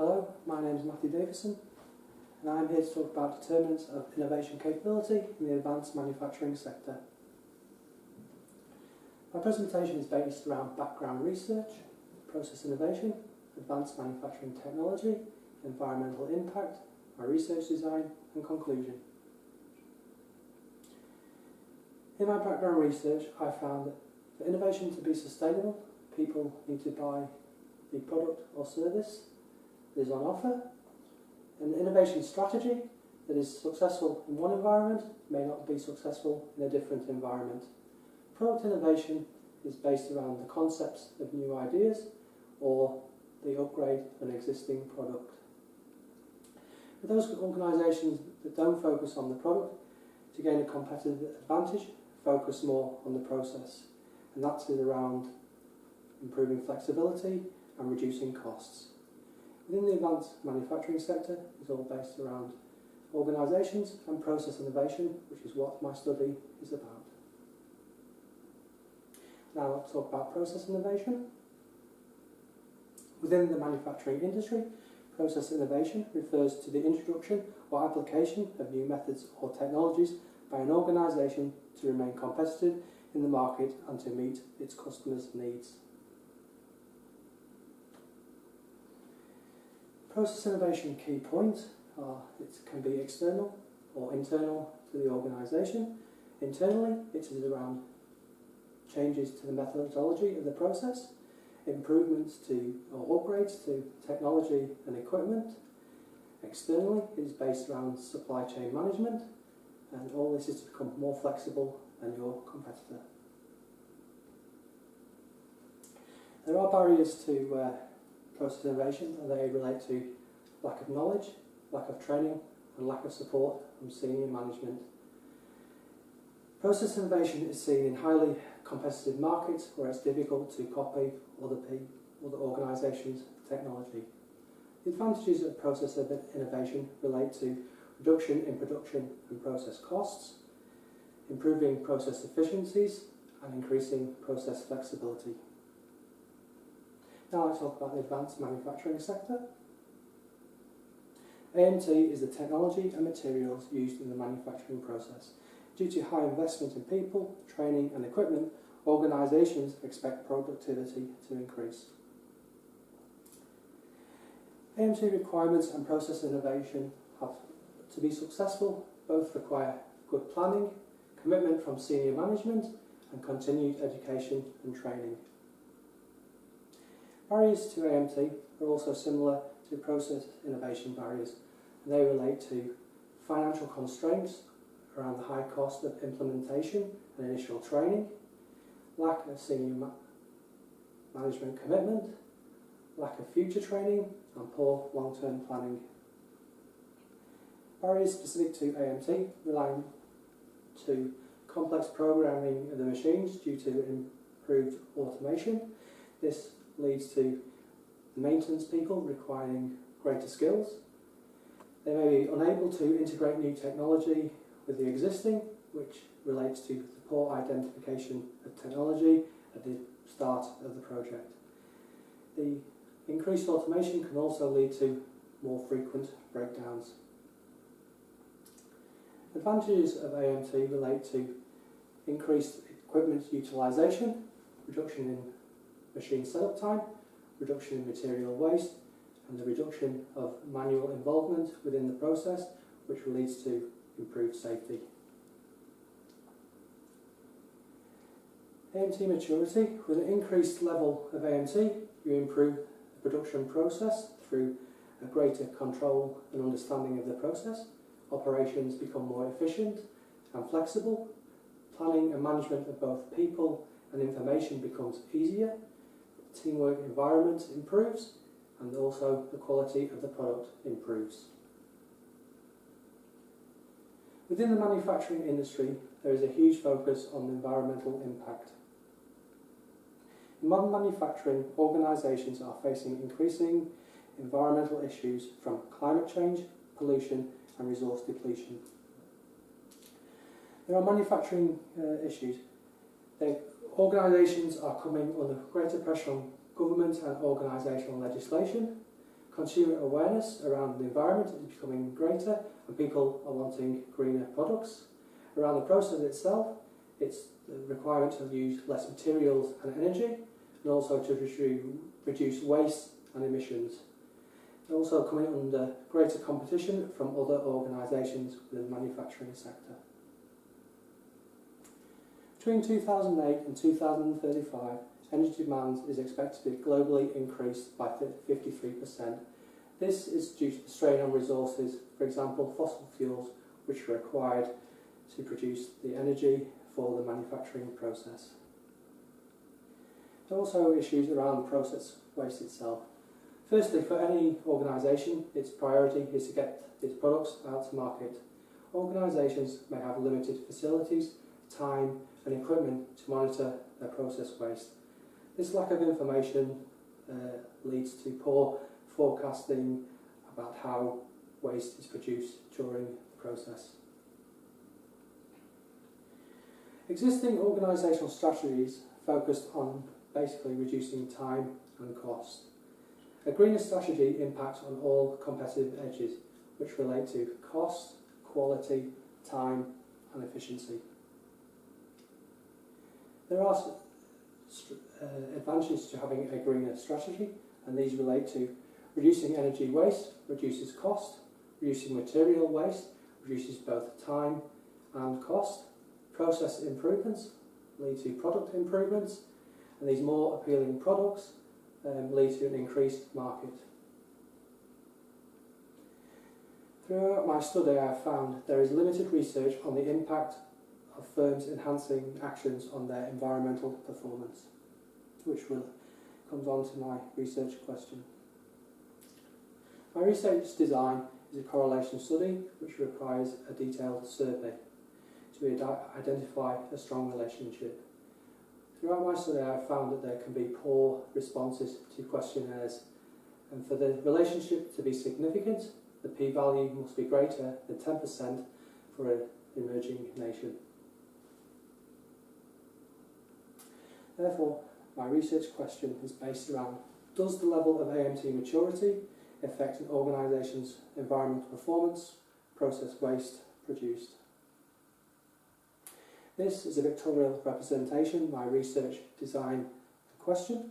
Hello, my name is Matthew Davison and I'm here to talk about determinants of innovation capability in the advanced manufacturing sector. My presentation is based around background research, process innovation, advanced manufacturing technology, environmental impact, my research design and conclusion. In my background research, I found that for innovation to be sustainable, people need to buy the product or service that is on offer. An innovation strategy that is successful in one environment may not be successful in a different environment. Product innovation is based around the concepts of new ideas or the upgrade of an existing product. For those organisations that don't focus on the product, to gain a competitive advantage, focus more on the process, and that is around improving flexibility and reducing costs. Within the advanced manufacturing sector, it's all based around organisations and process innovation, which is what my study is about. Now let's talk about process innovation. Within the manufacturing industry, process innovation refers to the introduction or application of new methods or technologies by an organisation to remain competitive in the market and to meet its customers' needs. Process innovation key points are it can be external or internal to the organisation. Internally, it is around changes to the methodology of the process, improvements to or upgrades to technology and equipment. Externally, it is based around supply chain management, and all this is to become more flexible than your competitor. There are barriers to process innovation, and they relate to lack of knowledge, lack of training, and lack of support from senior management. Process innovation is seen in highly competitive markets where it's difficult to copy other organisations' technology. The advantages of process innovation relate to reduction in production and process costs, improving process efficiencies, and increasing process flexibility. Now let's talk about the advanced manufacturing sector. AMT is the technology and materials used in the manufacturing process. Due to high investment in people, training and equipment, organisations expect productivity to increase. AMT requirements and process innovation have to be successful both require good planning, commitment from senior management and continued education and training. Barriers to AMT are also similar to process innovation barriers. They relate to financial constraints around the high cost of implementation and initial training, lack of senior management commitment, lack of future training, and poor long-term planning. Barriers specific to AMT rely to complex programming of the machines due to improved automation. This leads to the maintenance people requiring greater skills. They may be unable to integrate new technology with the existing, which relates to the poor identification of technology at the start of the project. The increased automation can also lead to more frequent breakdowns. Advantages of AMT relate to increased equipment utilisation, reduction in machine setup time, reduction in material waste, and the reduction of manual involvement within the process, which leads to improved safety. AMT maturity. With an increased level of AMT, you improve the production process through a greater control and understanding of the process. Operations become more efficient and flexible. Planning and management of both people and information becomes easier. The teamwork environment improves, and also the quality of the product improves. Within the manufacturing industry, there is a huge focus on environmental impact. In modern manufacturing, organisations are facing increasing environmental issues from climate change, pollution and resource depletion. There are manufacturing issues. Organisations are coming under greater pressure on government and organisational legislation. Consumer awareness around the environment is becoming greater and people are wanting greener products. Around the process itself, it's the requirement to use less materials and energy and also to reduce waste and emissions. They're also coming under greater competition from other organisations within the manufacturing sector. Between 2008 and 2035, energy demand is expected to be globally increased by 53%. This is due to the strain on resources, for example fossil fuels, which are required to produce the energy for the manufacturing process. There are also issues around process waste itself. Firstly, for any organisation, its priority is to get its products out to market. Organisations may have limited facilities, time and equipment to monitor their process waste. This lack of information leads to poor forecasting about how waste is produced during the process. Existing organisational strategies focused on basically reducing time and cost. A greener strategy impacts on all competitive edges, which relate to cost, quality, time and efficiency. There are advantages to having a greener strategy, and these relate to reducing energy waste, reduces cost, reducing material waste, reduces both time and cost. Process improvements lead to product improvements, and these more appealing products lead to an increased market. Throughout my study I have found there is limited research on the impact of firms enhancing actions on their environmental performance, which comes on to my research question. My research design is a correlation study which requires a detailed survey to identify a strong relationship. Throughout my study I have found that there can be poor responses to questionnaires, and for the relationship to be significant, the p-value must be greater than 10% for an emerging nation. Therefore, my research question is based around: does the level of AMT maturity affect an organisation's environmental performance, process waste produced? This is a pictorial representation of my research design question.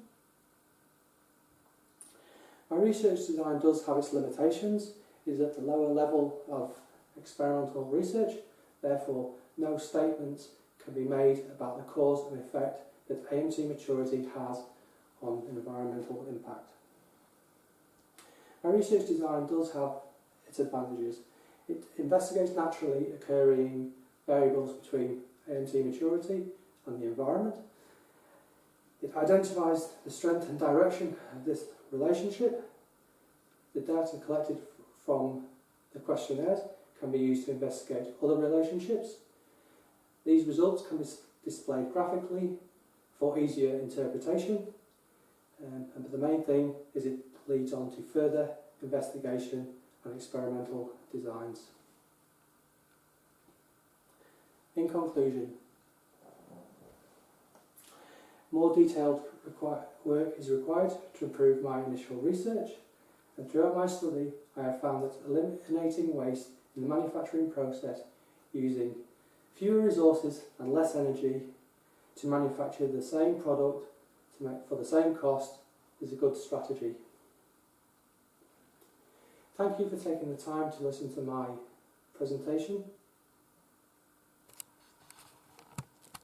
My research design does have its limitations. It is at the lower level of experimental research, therefore no statements can be made about the cause and effect that AMT maturity has on environmental impact. My research design does have its advantages. It investigates naturally occurring variables between AMT maturity and the environment. It identifies the strength and direction of this relationship. The data collected from the questionnaires can be used to investigate other relationships. These results can be displayed graphically for easier interpretation, but the main thing is it leads on to further investigation and experimental designs. In conclusion, more detailed work is required to improve my initial research, and throughout my study I have found that eliminating waste in the manufacturing process using fewer resources and less energy to manufacture the same product for the same cost is a good strategy. Thank you for taking the time to listen to my presentation.